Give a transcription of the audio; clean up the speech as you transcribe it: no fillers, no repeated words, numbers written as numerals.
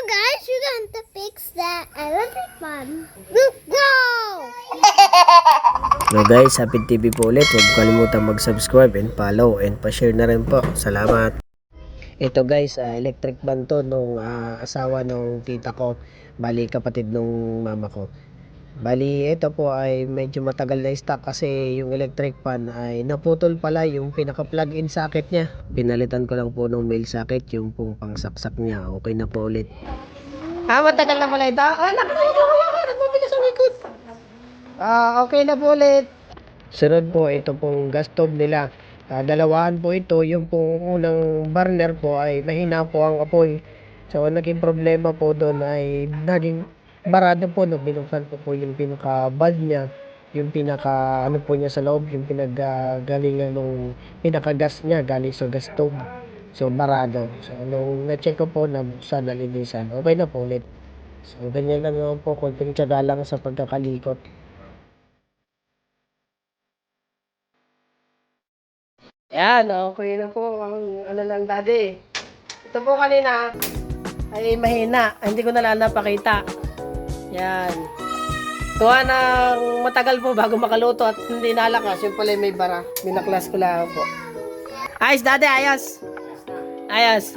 guys, we're going to fix that electric fan. Let's go! So guys, Happy TV po ulit. Huwag kalimutan mag-subscribe and follow and pa-share na rin po. Salamat. Ito guys, electric fan to nung asawa nung tita ko. Bali kapatid nung mama ko. Bali ito po ay medyo matagal na stock kasi yung electric fan ay naputol pala yung pinaka plug-in socket niya. Pinalitan ko lang po ng male socket yung pong pangsaksak niya. Okay na po ulit. Matagal na pala ito. Nagmabilis ang ikot. Okay na po ulit. Sunod po, ito pong gas stove nila. Dalawahan po ito. Yung pong unang burner po ay mahina po ang apoy. So, naging problema po doon ay naging barado po. No? Binuksan po yung pinaka-valve niya. Yung pinaka, ano po niya sa loob. Yung pinag-galingan nung pinaka-gas niya galing sa gas stove. So, barado. So, nung na-check ko po na buksan, nalinisan, okay na po ulit. So, ganyan lang naman po. Kunting tiyaga lang sa pagkakalikot. Yan, okay na po. Ang ano lang daddy. Ito po kanina ay mahina. Hindi ko na lang napakita. Yan. Tuwa ng matagal po bago makaluto at hindi nalakas. Yung pala may bara. Binaklas ko lang po. Ayos daddy, ayos. Ayos.